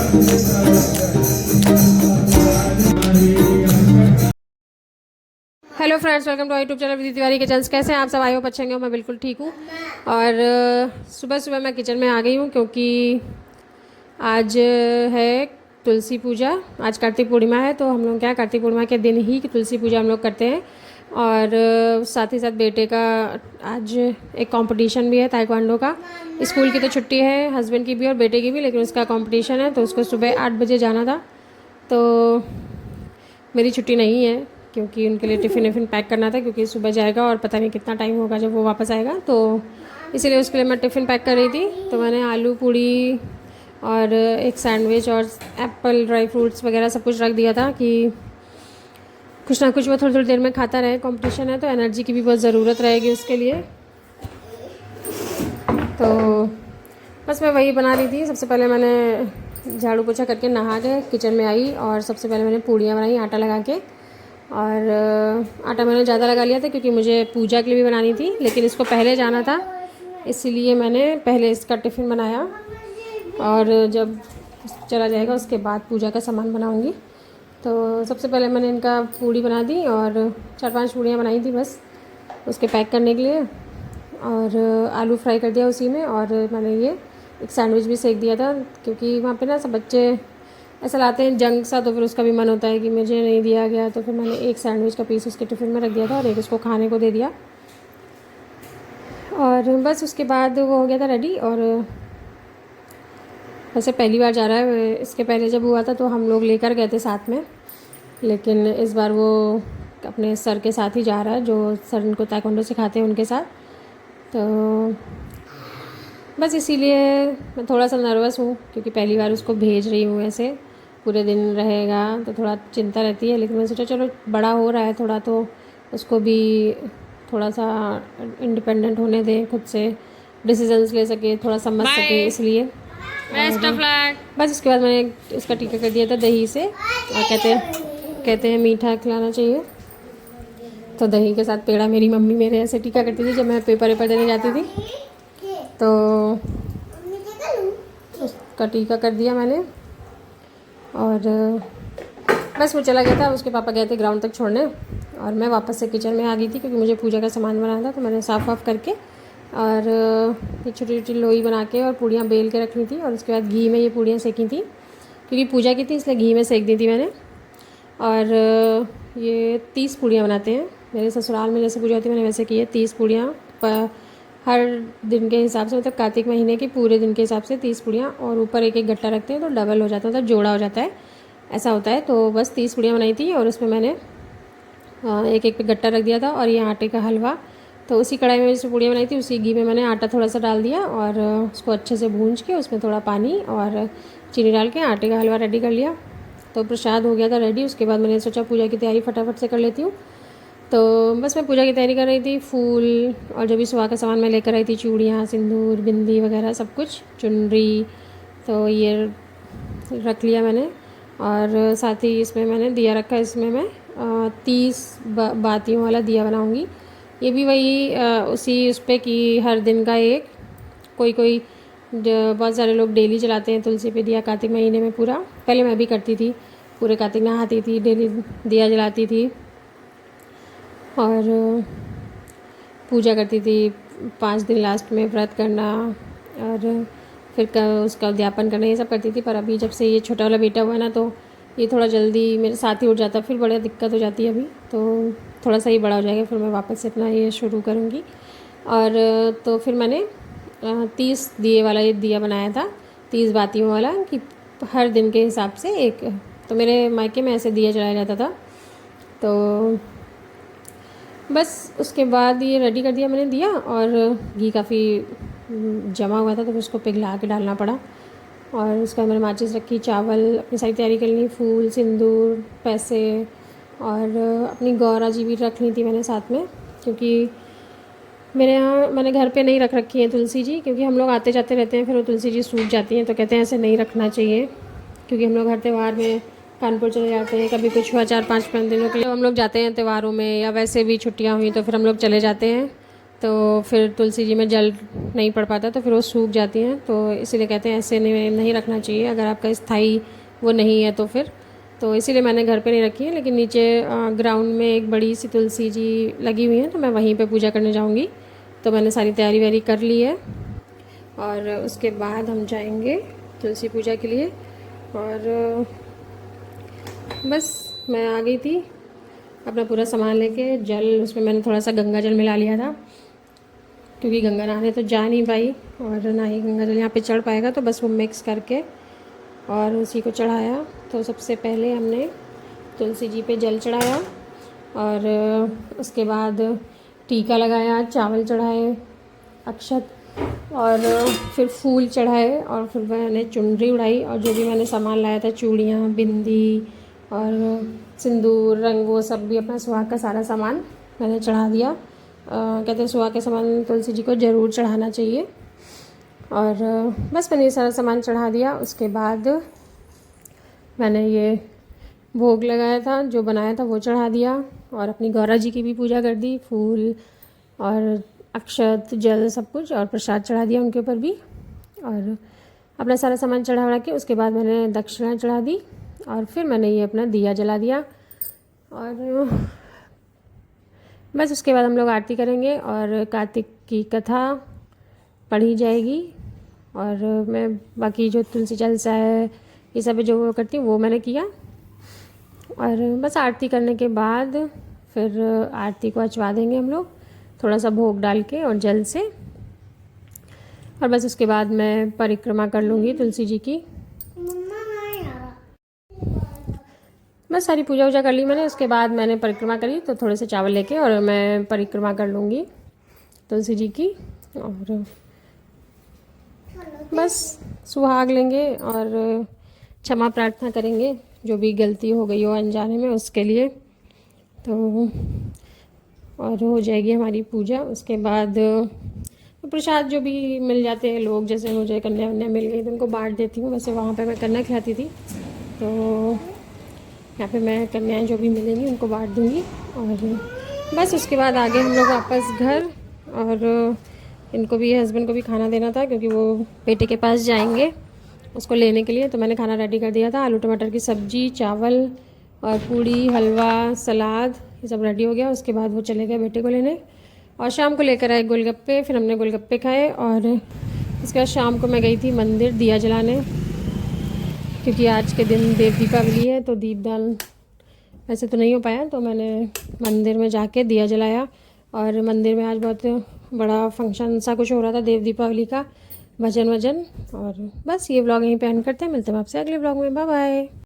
Hello friends, welcome to YouTube channel Vidhi Tiwari kitchens. कैसे हैं आप सब? आई होप अच्छे होंगे। मैं बिल्कुल ठीक हूँ। और सुबह सुबह मैं किचन में आ गई हूँ क्योंकि आज है तुलसी पूजा। आज कार्तिक पूर्णिमा है, तो हम लोग क्या कार्तिक पूर्णिमा के दिन ही तुलसी पूजा हम लोग करते हैं। और साथ ही साथ बेटे का आज एक कंपटीशन भी है ताइक्वांडो का। स्कूल की तो छुट्टी है, हस्बैंड की भी और बेटे की भी, लेकिन उसका कंपटीशन है तो उसको सुबह 8 बजे जाना था। तो मेरी छुट्टी नहीं है क्योंकि उनके लिए टिफ़िन पैक करना था, क्योंकि सुबह जाएगा और पता नहीं कितना टाइम होगा जब वो वापस आएगा। तो इसीलिए उसके लिए मैं टिफ़िन पैक कर रही थी। तो मैंने आलू पूड़ी और एक सैंडविच और एप्पल ड्राई फ्रूट्स वगैरह सब कुछ रख दिया था कि कुछ ना कुछ वो थोड़ी थोड़ी देर में खाता रहे। कंपटीशन है तो एनर्जी की भी बहुत ज़रूरत रहेगी उसके लिए। तो बस मैं वही बना रही थी। सबसे पहले मैंने झाड़ू पोछा करके नहा के किचन में आई और सबसे पहले मैंने पूड़ियाँ बनाई आटा लगा के। और आटा मैंने ज़्यादा लगा लिया था क्योंकि मुझे पूजा के लिए भी बनानी थी, लेकिन इसको पहले जाना था, इसीलिए मैंने पहले इसका टिफ़िन बनाया। और जब चला जाएगा उसके बाद पूजा का सामान बनाऊंगी। तो सबसे पहले मैंने इनका पूड़ी बना दी और 4-5 पूड़ियाँ बनाई थी बस उसके पैक करने के लिए। और आलू फ्राई कर दिया उसी में। और मैंने ये एक सैंडविच भी सेक दिया था क्योंकि वहाँ पे ना सब बच्चे ऐसा लाते हैं जंक सा, तो फिर उसका भी मन होता है कि मुझे नहीं दिया गया। तो फिर मैंने एक सैंडविच का पीस उसके टिफ़िन में रख दिया था और एक उसको खाने को दे दिया। और बस उसके बाद वो हो गया था रेडी। और वैसे पहली बार जा रहा है, इसके पहले जब हुआ था तो हम लोग लेकर गए थे साथ में, लेकिन इस बार वो अपने सर के साथ ही जा रहा है, जो सर उनको ताइक्वांडो सिखाते हैं उनके साथ। तो बस इसीलिए मैं थोड़ा सा नर्वस हूँ क्योंकि पहली बार उसको भेज रही हूँ। ऐसे पूरे दिन रहेगा तो थोड़ा चिंता रहती है, लेकिन मैंने सोचा चलो बड़ा हो रहा है थोड़ा तो उसको भी थोड़ा सा इंडिपेंडेंट होने दें, खुद से डिसीजंस ले सके, थोड़ा समझ सके, इसलिए। बस उसके बाद मैंने इसका टीका कर दिया था दही से। और कहते हैं मीठा खिलाना चाहिए, तो दही के साथ पेड़ा मेरी मम्मी मेरे ऐसे टीका करती थी जब मैं पेपर देने जाती थी। तो उसका टीका कर दिया मैंने और बस वो चला गया था। उसके पापा गए थे ग्राउंड तक छोड़ने और मैं वापस से किचन में आ गई थी क्योंकि मुझे पूजा का सामान बनाना था। तो मैंने साफ़ करके और ये छोटी छोटी लोई बना के और पूड़ियाँ बेल के रखनी थी। और उसके बाद घी में ये पूड़ियाँ सेकी थी क्योंकि पूजा की थी, इसलिए घी में सेक दी थी मैंने। और ये 30 पूड़ियाँ बनाते हैं मेरे ससुराल में, जैसे पूजा होती है मैंने वैसे की है। 30 पूड़ियाँ हर दिन के हिसाब से, मतलब कार्तिक महीने के पूरे दिन के हिसाब से 30 पूड़ियाँ। और ऊपर एक एक गट्टा रखते हैं तो डबल हो जाता है, मतलब जोड़ा हो जाता है, ऐसा होता है। तो बस 30 पूड़ियाँ बनाई थी और उसमें मैंने एक एक पे गट्टा रख दिया था। और ये आटे का हलवा, तो उसी कढ़ाई में जो पूड़ियाँ बनाई थी उसी घी में मैंने आटा थोड़ा सा डाल दिया और उसको अच्छे से भूंज के उसमें थोड़ा पानी और चीनी डाल के आटे का हलवा रेडी कर लिया। तो प्रसाद हो गया था रेडी। उसके बाद मैंने सोचा पूजा की तैयारी फटाफट से कर लेती हूँ। तो बस मैं पूजा की तैयारी कर रही थी। फूल और जो भी सुहा का सामान मैं लेकर आई थी, चूड़ियाँ, सिंदूर, बिंदी वगैरह सब कुछ, चुनरी, तो ये रख लिया मैंने। और साथ ही इसमें मैंने दिया रखा है। इसमें मैं 30 बातियों वाला दिया बनाऊंगी। ये भी वही उसी उस पर कि हर दिन का एक, कोई बहुत सारे लोग डेली जलाते हैं तुलसी पे दिया कार्तिक महीने में पूरा। पहले मैं भी करती थी, पूरे कार्तिक नहाती थी, डेली दिया जलाती थी और पूजा करती थी 5 दिन लास्ट में व्रत करना और फिर उसका उद्यापन करना, ये सब करती थी। पर अभी जब से ये छोटा वाला बेटा हुआ ना, तो ये थोड़ा जल्दी मेरे साथ ही उठ जाता, फिर बड़ा दिक्कत हो जाती है अभी। तो थोड़ा सा ही बड़ा हो जाएगा फिर मैं वापस से अपना ये शुरू करूँगी। और तो फिर मैंने 30 दिए वाला ये दिया बनाया था, 30 बातियों वाला, कि हर दिन के हिसाब से एक। तो मेरे मायके में ऐसे दिया जलाया जाता था। तो बस उसके बाद ये रेडी कर दिया मैंने दिया। और घी काफ़ी जमा हुआ था तो फिर उसको पिघला के डालना पड़ा। और उसके बाद मैंने माचिस रखी, चावल, अपनी सारी तैयारी कर ली, फूल, सिंदूर, पैसे और अपनी गौरा जी भी रख ली थी मैंने साथ में, क्योंकि मेरे यहाँ मैंने घर पे नहीं रख रखी है तुलसी जी, क्योंकि हम लोग आते जाते रहते हैं, फिर वो तुलसी जी सूख जाती हैं। तो कहते हैं ऐसे नहीं रखना चाहिए, क्योंकि हम लोग हर त्यौहार में कानपुर चले जाते हैं, कभी कुछ हुआ 4-5 दिनों के लिए हम लोग जाते हैं त्योहारों में, या वैसे भी छुट्टियाँ हुई तो फिर हम लोग चले जाते हैं तो फिर तुलसी जी में जल नहीं पड़ पाता, तो फिर वो सूख जाती हैं। तो इसीलिए कहते हैं ऐसे नहीं रखना चाहिए अगर आपका स्थाई वो नहीं है तो फिर। तो इसीलिए मैंने घर पे नहीं रखी है, लेकिन नीचे ग्राउंड में एक बड़ी सी तुलसी जी लगी हुई है, तो मैं वहीं पे पूजा करने जाऊँगी। तो मैंने सारी तैयारी वैयारी कर ली है और उसके बाद हम जाएंगे तुलसी पूजा के लिए। और बस मैं आ गई थी अपना पूरा सामान लेके। जल उसमें मैंने थोड़ा सा गंगा जल मिला लिया था, क्योंकि गंगा नहाने तो जा नहीं पाई और ना ही गंगा जल यहाँ पे चढ़ पाएगा, तो बस वो मिक्स करके और उसी को चढ़ाया। तो सबसे पहले हमने तुलसी जी पे जल चढ़ाया और उसके बाद टीका लगाया, चावल चढ़ाए, अक्षत और फिर फूल चढ़ाए और फिर मैंने चुनरी उड़ाई और जो भी मैंने सामान लाया था, चूड़ियाँ, बिंदी और सिंदूर, रंग, वो सब भी अपना सुहाग का सारा सामान मैंने चढ़ा दिया। कहते हैं सुहाग के सामान तुलसी जी को ज़रूर चढ़ाना चाहिए। और बस मैंने ये सारा सामान चढ़ा दिया। उसके बाद मैंने ये भोग लगाया था, जो बनाया था वो चढ़ा दिया और अपनी गौरा जी की भी पूजा कर दी, फूल और अक्षत, जल, सब कुछ और प्रसाद चढ़ा दिया उनके ऊपर भी। और अपना सारा सामान चढ़ा वढ़ा के उसके बाद मैंने दक्षिणा चढ़ा दी और फिर मैंने ये अपना दिया जला दिया। और बस उसके बाद हम लोग आरती करेंगे और कार्तिक की कथा पढ़ी जाएगी। और मैं बाकी जो तुलसी चालीसा है ये सब जो करती हूँ वो मैंने किया। और बस आरती करने के बाद फिर आरती को अचवा देंगे हम लोग थोड़ा सा भोग डाल के और जल से। और बस उसके बाद मैं परिक्रमा कर लूँगी तुलसी जी की। बस सारी पूजा वूजा कर ली मैंने। उसके बाद मैंने परिक्रमा करी, तो थोड़े से चावल लेके और मैं परिक्रमा कर लूँगी तुलसी जी की। और बस सुहाग लेंगे और क्षमा प्रार्थना करेंगे जो भी गलती हो गई हो अनजाने में उसके लिए। तो और हो जाएगी हमारी पूजा। उसके बाद प्रसाद जो भी मिल जाते हैं लोग, जैसे मुझे कन्या वन्या मिल गई तो उनको बांट देती हूँ। वैसे वहाँ पे मैं कन्या खिलाती थी, तो यहाँ पे मैं कन्याएं जो भी मिलेंगी उनको बांट दूँगी। और बस उसके बाद आगे हम लोग वापस घर। और इनको भी, हस्बैंड को भी खाना देना था क्योंकि वो बेटे के पास जाएंगे उसको लेने के लिए। तो मैंने खाना रेडी कर दिया था, आलू टमाटर की सब्ज़ी, चावल और पूड़ी, हलवा, सलाद, ये सब रेडी हो गया। उसके बाद वो चले गए बेटे को लेने और शाम को लेकर आए गोलगप्पे। फिर हमने गोलगप्पे खाए और उसके बाद शाम को मैं गई थी मंदिर दिया जलाने, क्योंकि आज के दिन देव दीपावली है। तो दीपदान वैसे तो नहीं हो पाया, तो मैंने मंदिर में जाके दिया जलाया। और मंदिर में आज बहुत बड़ा फंक्शन सा कुछ हो रहा था देव दीपावली का, भजन वजन। और बस ये व्लॉग यहीं पे एंड करते हैं, मिलते हैं आपसे अगले व्लॉग में। Bye bye.